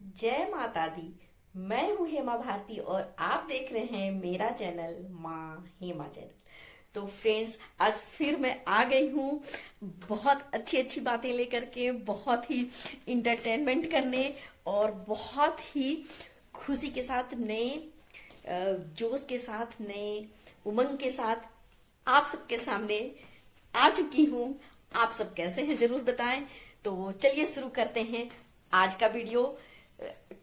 जय माता दी। मैं हूँ हेमा भारती और आप देख रहे हैं मेरा चैनल माँ हेमा चैनल। तो फ्रेंड्स, आज फिर मैं आ गई हूँ बहुत अच्छी अच्छी बातें लेकर के, बहुत ही इंटरटेनमेंट करने और बहुत ही खुशी के साथ, नए जोश के साथ, नए उमंग के साथ आप सबके सामने आ चुकी हूँ। आप सब कैसे हैं जरूर बताएं। तो चलिए शुरू करते हैं आज का वीडियो।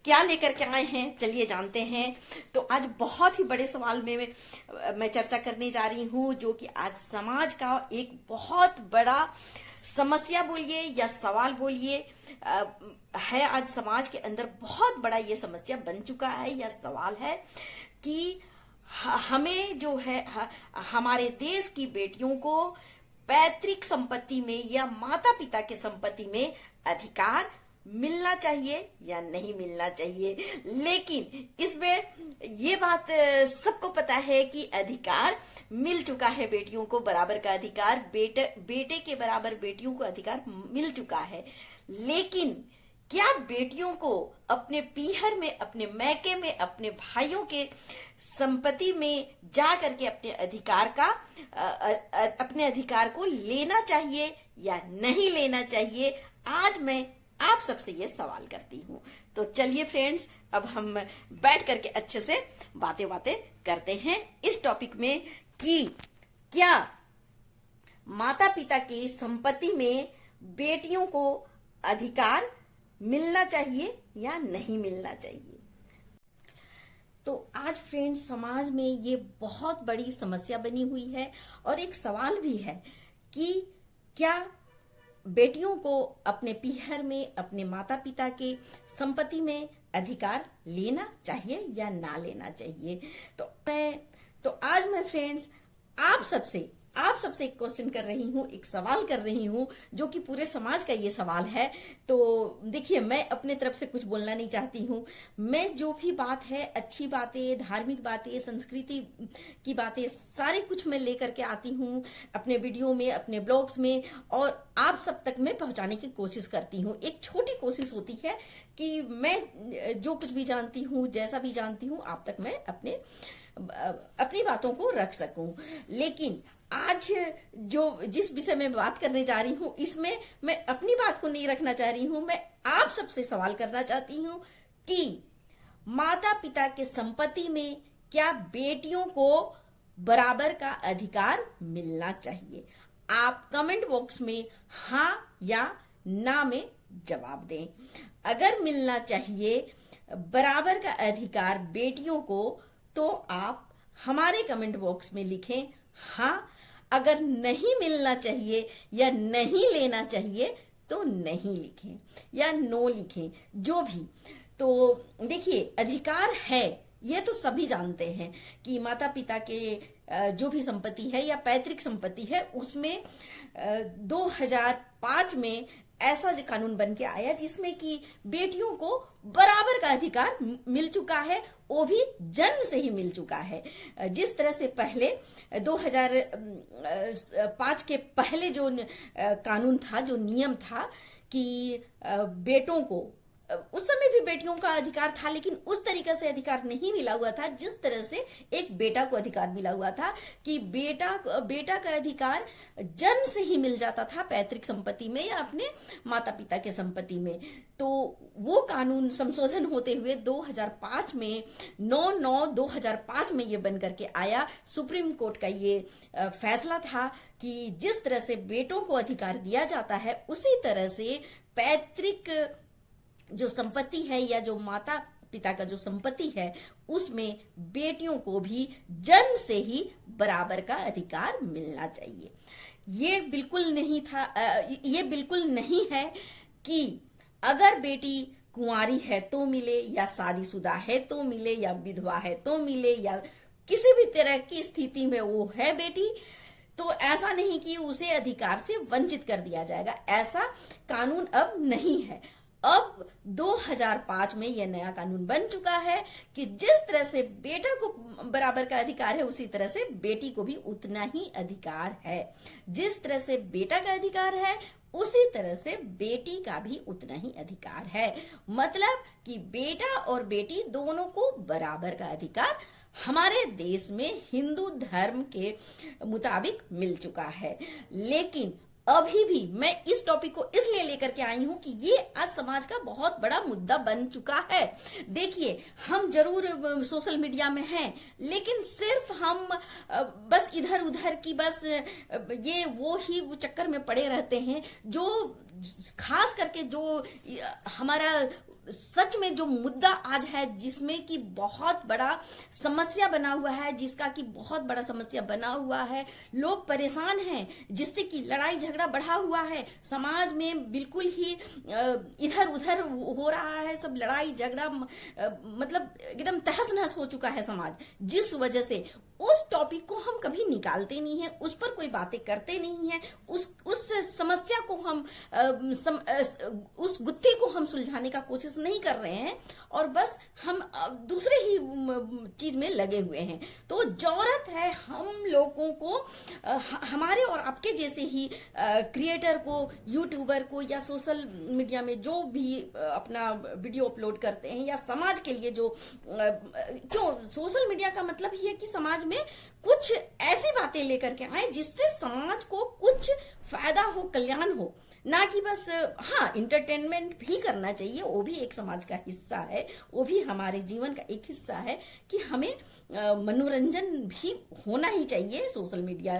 क्या लेकर के आए हैं चलिए जानते हैं। तो आज बहुत ही बड़े सवाल में मैं चर्चा करने जा रही हूँ, जो कि आज समाज का एक बहुत बड़ा समस्या बोलिए या सवाल बोलिए है। आज समाज के अंदर बहुत बड़ा ये समस्या बन चुका है या सवाल है कि हमें जो है हमारे देश की बेटियों को पैतृक संपत्ति में या माता पिता के संपत्ति में अधिकार मिलना चाहिए या नहीं मिलना चाहिए। लेकिन इसमें ये बात सबको पता है कि अधिकार मिल चुका है, बेटियों को बराबर का अधिकार, बेटे के बराबर बेटियों को अधिकार मिल चुका है। लेकिन क्या बेटियों को अपने पीहर में, अपने मैके में, अपने भाइयों के संपत्ति में जा करके अपने अधिकार को लेना चाहिए या नहीं लेना चाहिए? आज मैं आप सबसे ये सवाल करती हूँ। तो चलिए फ्रेंड्स, अब हम बैठ करके अच्छे से बातें करते हैं इस टॉपिक में कि क्या माता पिता की संपत्ति में बेटियों को अधिकार मिलना चाहिए या नहीं मिलना चाहिए। तो आज फ्रेंड्स, समाज में ये बहुत बड़ी समस्या बनी हुई है और एक सवाल भी है कि क्या बेटियों को अपने पीहर में, अपने माता पिता के संपत्ति में अधिकार लेना चाहिए या ना लेना चाहिए। तो आज मैं फ्रेंड्स आप सबसे एक क्वेश्चन कर रही हूँ, एक सवाल कर रही हूँ, जो कि पूरे समाज का ये सवाल है। तो देखिए, मैं अपने तरफ से कुछ बोलना नहीं चाहती हूँ। मैं जो भी बात है, अच्छी बातें, धार्मिक बातें, संस्कृति की बातें, सारे कुछ मैं लेकर के आती हूँ अपने वीडियो में, अपने ब्लॉग्स में, और आप सब तक मैं पहुंचाने की कोशिश करती हूँ। एक छोटी कोशिश होती है कि मैं जो कुछ भी जानती हूँ, जैसा भी जानती हूँ, आप तक मैं अपनी बातों को रख सकूं। लेकिन आज जिस विषय में बात करने जा रही हूं, इसमें मैं अपनी बात को नहीं रखना चाह रही हूं। मैं आप सबसे सवाल करना चाहती हूं कि माता पिता के संपत्ति में क्या बेटियों को बराबर का अधिकार मिलना चाहिए? आप कमेंट बॉक्स में हाँ या ना में जवाब दें। अगर मिलना चाहिए बराबर का अधिकार बेटियों को, तो आप हमारे कमेंट बॉक्स में लिखें हाँ। अगर नहीं मिलना चाहिए या नहीं लेना चाहिए तो नहीं लिखें या नो लिखें, जो भी। तो देखिए, अधिकार है, ये तो सभी जानते हैं कि माता पिता के जो भी संपत्ति है या पैतृक संपत्ति है, उसमें 2005 में ऐसा जो कानून बन के आया जिसमें कि बेटियों को बराबर का अधिकार मिल चुका है, वो भी जन्म से ही मिल चुका है। जिस तरह से पहले 2005 के पहले जो कानून था, जो नियम था कि बेटों को, उस समय भी बेटियों का अधिकार था, लेकिन उस तरीके से अधिकार नहीं मिला हुआ था जिस तरह से एक बेटा को अधिकार मिला हुआ था कि बेटा का अधिकार जन्म से ही मिल जाता था पैतृक संपत्ति में या अपने माता पिता के संपत्ति में। तो वो कानून संशोधन होते हुए 2005 में 9/9/2005 में ये बन करके आया। सुप्रीम कोर्ट का ये फैसला था कि जिस तरह से बेटों को अधिकार दिया जाता है, उसी तरह से पैतृक जो संपत्ति है या जो माता पिता का जो संपत्ति है, उसमें बेटियों को भी जन्म से ही बराबर का अधिकार मिलना चाहिए। ये बिल्कुल नहीं है कि अगर बेटी कुंवारी है तो मिले, या शादीशुदा है तो मिले, या विधवा है तो मिले, या किसी भी तरह की स्थिति में वो है बेटी, तो ऐसा नहीं कि उसे अधिकार से वंचित कर दिया जाएगा। ऐसा कानून अब नहीं है। अब 2005 में यह नया कानून बन चुका है कि जिस तरह से बेटा को बराबर का अधिकार है, उसी तरह से बेटी को भी उतना ही अधिकार है। जिस तरह से बेटा का अधिकार है, उसी तरह से बेटी का भी उतना ही अधिकार है। मतलब कि बेटा और बेटी दोनों को बराबर का अधिकार हमारे देश में हिंदू धर्म के मुताबिक मिल चुका है। लेकिन अभी भी मैं इस टॉपिक को इसलिए लेकर के आई हूं कि ये आज समाज का बहुत बड़ा मुद्दा बन चुका है। देखिए, हम जरूर सोशल मीडिया में हैं, लेकिन सिर्फ हम बस इधर उधर की बस ये वो ही चक्कर में पड़े रहते हैं। जो खास करके जो हमारा सच में जो मुद्दा आज है, जिसमें कि बहुत बड़ा समस्या बना हुआ है, जिसका कि बहुत बड़ा समस्या बना हुआ है, लोग परेशान हैं, जिससे कि लड़ाई झगड़ा बढ़ा हुआ है, समाज में बिल्कुल ही इधर उधर हो रहा है, सब लड़ाई झगड़ा, मतलब एकदम तहस नहस हो चुका है समाज। जिस वजह से उस टॉपिक को हम कभी निकालते नहीं है, उस पर कोई बातें करते नहीं है, उस समस्या को हम उस गुत्थी को हम सुलझाने का कोशिश नहीं कर रहे हैं, और बस हम दूसरे ही चीज में लगे हुए हैं। तो जरूरत है हम लोगों को, हमारे और आपके जैसे ही क्रिएटर को, यूट्यूबर को, या सोशल मीडिया में जो भी अपना वीडियो अपलोड करते हैं, या समाज के लिए जो क्यों सोशल मीडिया का मतलब ही है कि समाज में कुछ ऐसी बातें लेकर के आए जिससे समाज को कुछ फायदा हो, कल्याण हो, ना कि बस हाँ इंटरटेनमेंट भी करना चाहिए, वो भी एक समाज का हिस्सा है, वो भी हमारे जीवन का एक हिस्सा है कि हमें मनोरंजन भी होना ही चाहिए सोशल मीडिया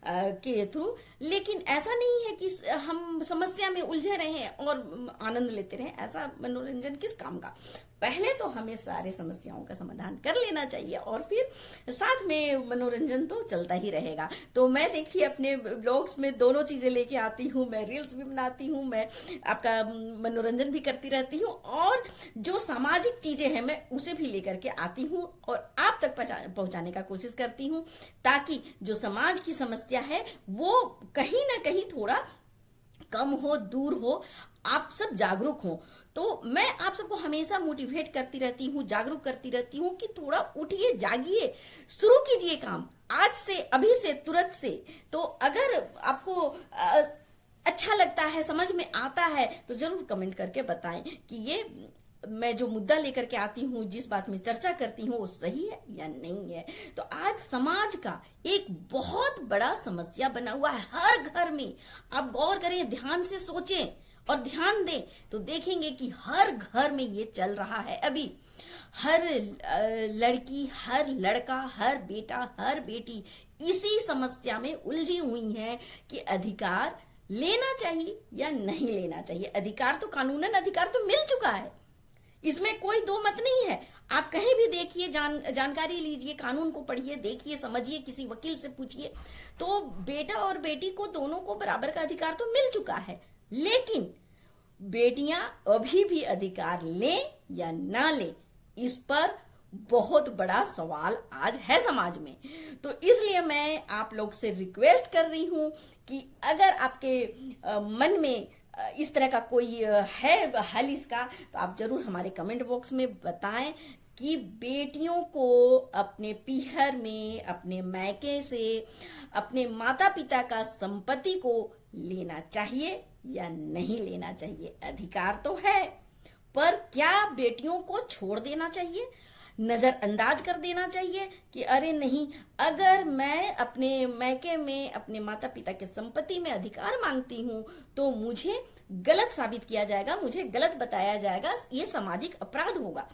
के थ्रू। लेकिन ऐसा नहीं है कि हम समस्या में उलझे रहें और आनंद लेते रहें। ऐसा मनोरंजन किस काम का? पहले तो हमें सारे समस्याओं का समाधान कर लेना चाहिए और फिर साथ में मनोरंजन तो चलता ही रहेगा। तो मैं देखिए अपने ब्लॉग्स में दोनों चीजें लेके आती हूँ, मैं रील्स भी बनाती हूँ, मैं आपका मनोरंजन भी करती रहती हूँ, और जो सामाजिक चीजें हैं मैं उसे भी लेकर के आती हूँ और आप तक पहुंचाने का कोशिश करती हूँ, ताकि जो समाज की समस्या है वो कहीं ना कहीं थोड़ा कम हो, दूर हो, आप सब जागरूक हो। तो मैं आप सबको हमेशा मोटिवेट करती रहती हूँ, जागरूक करती रहती हूँ कि थोड़ा उठिए, जागिए, शुरू कीजिए काम आज से, अभी से, तुरंत से। तो अगर आपको अच्छा लगता है, समझ में आता है, तो जरूर कमेंट करके बताएं कि ये मैं जो मुद्दा लेकर के आती हूँ, जिस बात में चर्चा करती हूँ, वो सही है या नहीं है। तो आज समाज का एक बहुत बड़ा समस्या बना हुआ है हर घर में। आप गौर करें, ध्यान से सोचें और ध्यान दें तो देखेंगे कि हर घर में ये चल रहा है। अभी हर लड़की, हर लड़का, हर बेटा, हर बेटी इसी समस्या में उलझी हुई है कि अधिकार लेना चाहिए या नहीं लेना चाहिए। अधिकार तो कानूनन अधिकार तो मिल चुका है, इसमें कोई दो मत नहीं है। आप कहीं भी देखिए, जानकारी लीजिए, कानून को पढ़िए, देखिए, समझिए, किसी वकील से पूछिए, तो बेटा और बेटी को दोनों को बराबर का अधिकार तो मिल चुका है। लेकिन बेटियां अभी भी अधिकार लें या ना लें, इस पर बहुत बड़ा सवाल आज है समाज में। तो इसलिए मैं आप लोग से रिक्वेस्ट कर रही हूं कि अगर आपके मन में इस तरह का कोई है हल इसका, तो आप जरूर हमारे कमेंट बॉक्स में बताएं कि बेटियों को अपने पीहर में, अपने मायके से, अपने माता पिता का संपत्ति को लेना चाहिए या नहीं लेना चाहिए। अधिकार तो है, पर क्या बेटियों को छोड़ देना चाहिए, नजरअंदाज कर देना चाहिए कि अरे नहीं, अगर मैं अपने मायके में अपने माता पिता के संपत्ति में अधिकार मांगती हूं तो मुझे गलत साबित किया जाएगा, मुझे गलत बताया जाएगा, ये सामाजिक अपराध होगा।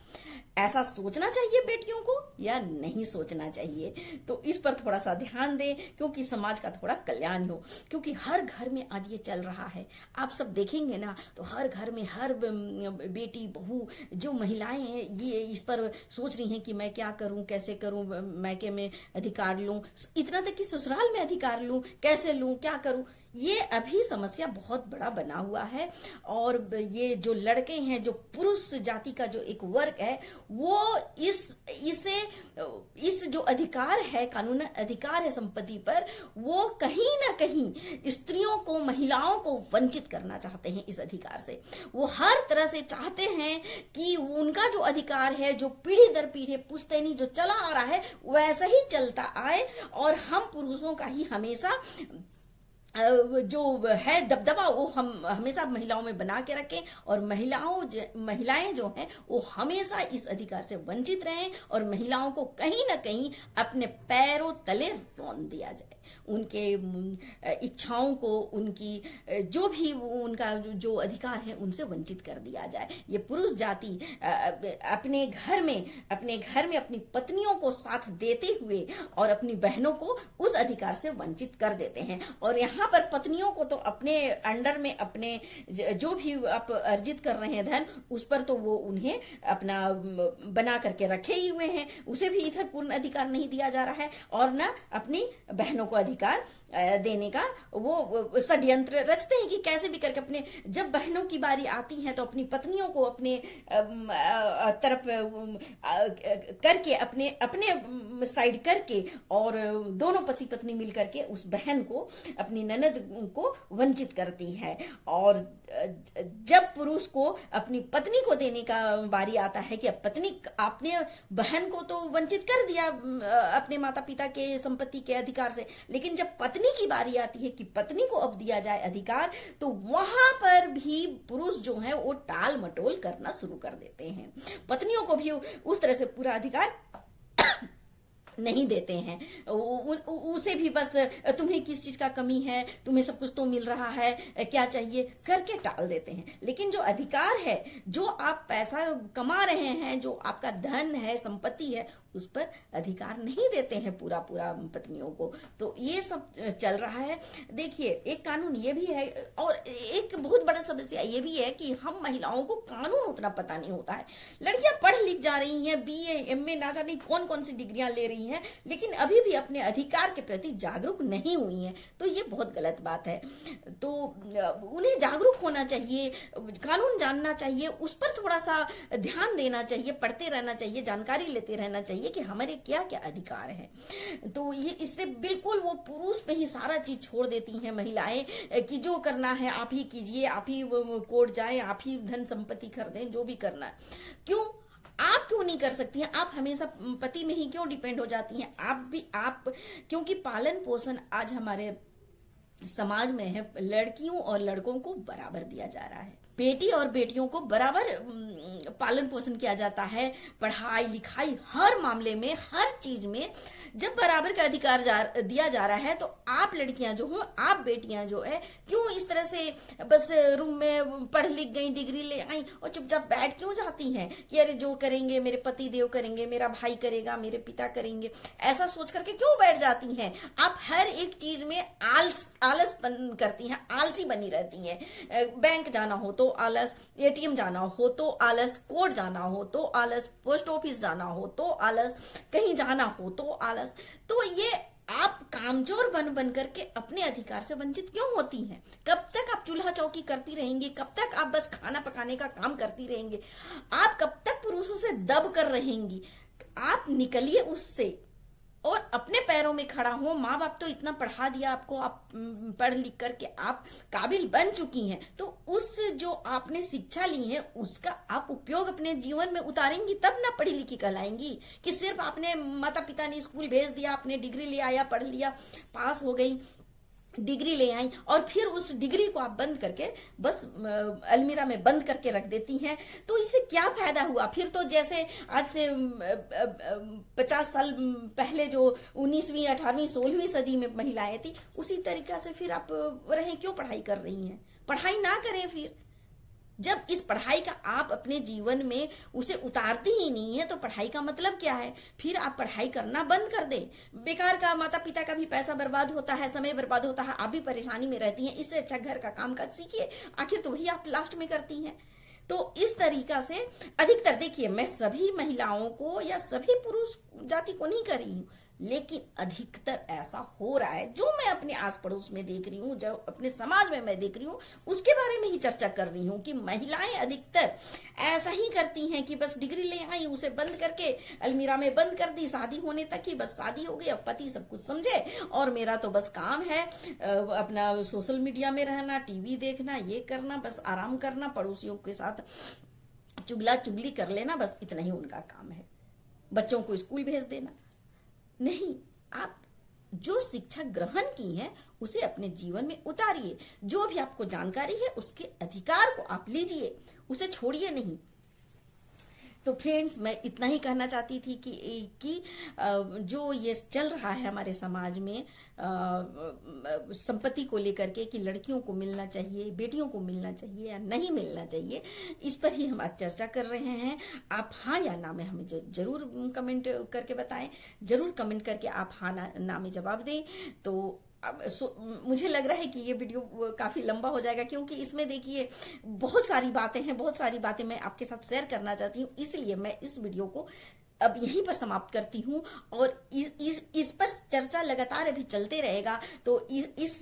ऐसा सोचना चाहिए बेटियों को या नहीं सोचना चाहिए? तो इस पर थोड़ा सा ध्यान दें, क्योंकि समाज का थोड़ा कल्याण हो। क्योंकि हर घर में आज ये चल रहा है, आप सब देखेंगे ना, तो हर घर में हर बेटी, बहू, जो महिलाएं हैं, ये इस पर सोच रही हैं कि मैं क्या करूं, कैसे करूं, मायके में अधिकार लूं, इतना तक कि ससुराल में अधिकार लूं, कैसे लूं, क्या करूं। ये अभी समस्या बहुत बड़ा बना हुआ है। और ये जो लड़के हैं, जो पुरुष जाति का जो एक वर्ग है, वो इस जो अधिकार है, कानून अधिकार है संपत्ति पर, वो कहीं ना कहीं स्त्रियों को, महिलाओं को वंचित करना चाहते हैं इस अधिकार से। वो हर तरह से चाहते हैं कि उनका जो अधिकार है, जो पीढ़ी दर पीढ़ी पुश्तैनी जो चला आ रहा है, वैसा ही चलता आए और हम पुरुषों का ही हमेशा जो है दबदबा वो हम हमेशा महिलाओं में बना के रखें, और महिलाएं जो हैं वो हमेशा इस अधिकार से वंचित रहें, और महिलाओं को कहीं ना कहीं अपने पैरों तले रौंद दिया जाए, उनके इच्छाओं को, उनकी जो भी उनका जो अधिकार है उनसे वंचित कर दिया जाए। ये पुरुष जाति अपने घर में अपनी पत्नियों को साथ देते हुए और अपनी बहनों को उस अधिकार से वंचित कर देते हैं। और यहाँ पर पत्नियों को तो अपने अंडर में अपने जो भी आप अर्जित कर रहे हैं धन, उस पर तो वो उन्हें अपना बना करके रखे ही हुए हैं, उसे भी इधर पूर्ण अधिकार नहीं दिया जा रहा है, और न अपनी बहनों को अधिकार देने का वो षड्यंत्र रचते हैं कि कैसे भी करके अपने, जब बहनों की बारी आती है तो अपनी पत्नियों को अपने तरफ करके अपने साइड करके, और दोनों पति पत्नी मिल करके उस बहन को, अपनी ननद को वंचित करती है। और जब पुरुष को अपनी पत्नी को देने का बारी आता है कि अब पत्नी, आपने बहन को तो वंचित कर दिया अपने माता पिता के संपत्ति के अधिकार से, लेकिन जब पत्नी की बारी आती है कि पत्नी को अब दिया जाए अधिकार, तो वहां पर भी पुरुष जो है वो टाल मटोल करना शुरू कर देते हैं, पत्नियों को भी उस तरह से पूरा अधिकार नहीं देते हैं, उसे भी बस तुम्हें किस चीज का कमी है, तुम्हें सब कुछ तो मिल रहा है, क्या चाहिए करके टाल देते हैं। लेकिन जो अधिकार है, जो आप पैसा कमा रहे हैं, जो आपका धन है, संपत्ति है, उस पर अधिकार नहीं देते हैं पूरा पत्नियों को। तो ये सब चल रहा है। देखिए, एक कानून ये भी है, और एक बहुत बड़ा समस्या ये भी है कि हम महिलाओं को कानून उतना पता नहीं होता है। लड़कियां पढ़ लिख जा रही हैं, BA MA ना जाने कौन कौन सी डिग्रियां ले रही हैं, लेकिन अभी भी अपने अधिकार के प्रति जागरूक नहीं हुई हैं। तो ये बहुत गलत बात है। तो उन्हें जागरूक होना चाहिए, कानून जानना चाहिए, उस पर थोड़ा सा ध्यान देना चाहिए, पढ़ते रहना चाहिए, जानकारी लेते रहना चाहिए कि हमारे क्या क्या अधिकार हैं। तो ये इससे बिल्कुल वो पुरुष पे ही सारा चीज छोड़ देती हैं महिलाएं कि जो करना है आप ही कीजिए, आप ही कोर्ट जाए, आप ही धन संपत्ति खरीदें, जो भी करना है। क्यों आप क्यों नहीं कर सकती हैं? आप हमेशा पति में ही क्यों डिपेंड हो जाती हैं? आप क्योंकि पालन पोषण आज हमारे समाज में है, लड़कियों और लड़कों को बराबर दिया जा रहा है, बेटी और बेटियों को बराबर पालन पोषण किया जाता है, पढ़ाई लिखाई हर मामले में, हर चीज में जब बराबर का अधिकार दिया जा रहा है, तो आप लड़कियां जो हो, आप बेटियां जो है, क्यों इस तरह से बस रूम में पढ़ लिख गई, डिग्री ले आई और चुपचाप बैठ क्यों जाती हैं कि अरे जो करेंगे मेरे पति देव करेंगे, मेरा भाई करेगा, मेरे पिता करेंगे, ऐसा सोच करके क्यों बैठ जाती हैं? आप हर एक चीज में आलस करती हैं, आलसी बनी रहती हैं। बैंक जाना हो तो आलस, ATM जाना हो तो आलस, कोर्ट जाना हो तो आलस, पोस्ट ऑफिस जाना हो तो आलस, कहीं जाना हो तो आलस। तो ये आप कामचोर बन करके अपने अधिकार से वंचित क्यों होती हैं? कब तक आप चूल्हा चौकी करती रहेंगी? कब तक आप बस खाना पकाने का काम करती रहेंगी? आप कब तक पुरुषों से दब कर रहेंगी? आप निकलिए उससे और अपने पैरों में खड़ा हो। माँ बाप तो इतना पढ़ा दिया आपको, आप पढ़ लिख करके आप काबिल बन चुकी हैं, तो उस जो आपने शिक्षा ली है उसका आप उपयोग अपने जीवन में उतारेंगी, तब ना पढ़ी लिखी कहलाएंगी। कि सिर्फ आपने माता पिता ने स्कूल भेज दिया, आपने डिग्री ले आया, पढ़ लिया, पास हो गई, डिग्री ले आई, और फिर उस डिग्री को आप बंद करके बस अलमीरा में बंद करके रख देती हैं, तो इससे क्या फायदा हुआ? फिर तो जैसे आज से 50 साल पहले जो 19वीं 18वीं 16वीं सदी में महिलाएं थी, उसी तरीका से फिर आप रहें। क्यों पढ़ाई कर रही हैं? पढ़ाई ना करें। फिर जब इस पढ़ाई का आप अपने जीवन में उसे उतारती ही नहीं है, तो पढ़ाई का मतलब क्या है? फिर आप पढ़ाई करना बंद कर दे। बेकार का माता पिता का भी पैसा बर्बाद होता है, समय बर्बाद होता है, आप भी परेशानी में रहती हैं। इससे अच्छा घर का काम काज सीखिए, आखिर तो वही आप लास्ट में करती हैं। तो इस तरीका से अधिकतर, देखिए, मैं सभी महिलाओं को या सभी पुरुष जाति को नहीं कर रही हूं, लेकिन अधिकतर ऐसा हो रहा है, जो मैं अपने आस पड़ोस में देख रही हूँ, जो अपने समाज में मैं देख रही हूँ, उसके बारे में ही चर्चा कर रही हूँ कि महिलाएं अधिकतर ऐसा ही करती हैं कि बस डिग्री ले आई, उसे बंद करके अलमीरा में बंद कर दी, शादी होने तक ही बस शादी हो गई, अब पति सब कुछ समझे और मेरा तो बस काम है अपना सोशल मीडिया में रहना, टीवी देखना, ये करना, बस आराम करना, पड़ोसियों के साथ चुगला चुगली कर लेना, बस इतना ही उनका काम है, बच्चों को स्कूल भेज देना। नहीं, आप जो शिक्षा ग्रहण की है उसे अपने जीवन में उतारिए। जो भी आपको जानकारी है उसके अधिकार को आप लीजिए, उसे छोड़िए नहीं। तो फ्रेंड्स, मैं इतना ही कहना चाहती थी कि जो ये चल रहा है हमारे समाज में संपत्ति को लेकर के कि लड़कियों को मिलना चाहिए, बेटियों को मिलना चाहिए या नहीं मिलना चाहिए, इस पर ही हम आज चर्चा कर रहे हैं। आप हाँ या ना में हमें जरूर कमेंट करके बताएं, जरूर कमेंट करके आप हाँ ना में जवाब दें। तो अब मुझे लग रहा है कि ये वीडियो काफी लंबा हो जाएगा, क्योंकि इसमें देखिए बहुत सारी बातें हैं, बहुत सारी बातें मैं आपके साथ शेयर करना चाहती हूँ। इसलिए मैं इस वीडियो को अब यहीं पर समाप्त करती हूँ और इस पर चर्चा लगातार अभी चलते रहेगा। तो इस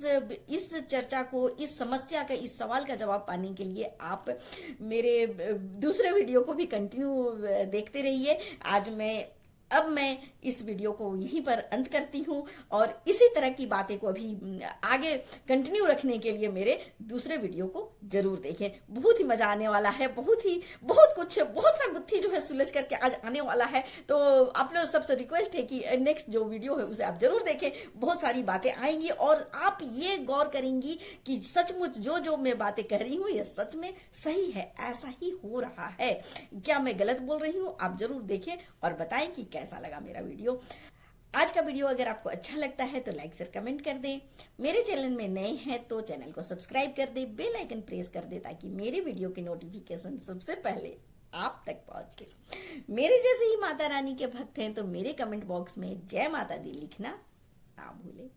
चर्चा को, इस समस्या का, इस सवाल का जवाब पाने के लिए आप मेरे दूसरे वीडियो को भी कंटिन्यू देखते रहिए। अब मैं इस वीडियो को यहीं पर अंत करती हूँ और इसी तरह की बातें को अभी आगे कंटिन्यू रखने के लिए मेरे दूसरे वीडियो को जरूर देखें। बहुत ही मजा आने वाला है, बहुत सा गुत्थी जो है सुलझ करके आज आने वाला है। तो आप लोग सबसे रिक्वेस्ट है कि नेक्स्ट जो वीडियो है उसे आप जरूर देखें। बहुत सारी बातें आएंगी और आप ये गौर करेंगी कि सचमुच जो मैं बातें कह रही हूँ ये सच में सही है, ऐसा ही हो रहा है, क्या मैं गलत बोल रही हूँ? आप जरूर देखें और बताएं कि कैसा लगा मेरा वीडियो। आज का वीडियो अगर आपको अच्छा लगता है तो लाइक शेयर कमेंट कर दें। मेरे चैनल में नए हैं तो चैनल को सब्सक्राइब कर दें, बेल आइकन प्रेस कर दें ताकि मेरे वीडियो की नोटिफिकेशन सबसे पहले आप तक पहुंचे। मेरे जैसे ही माता रानी के भक्त हैं तो मेरे कमेंट बॉक्स में जय माता दी लिखना ना भूलें।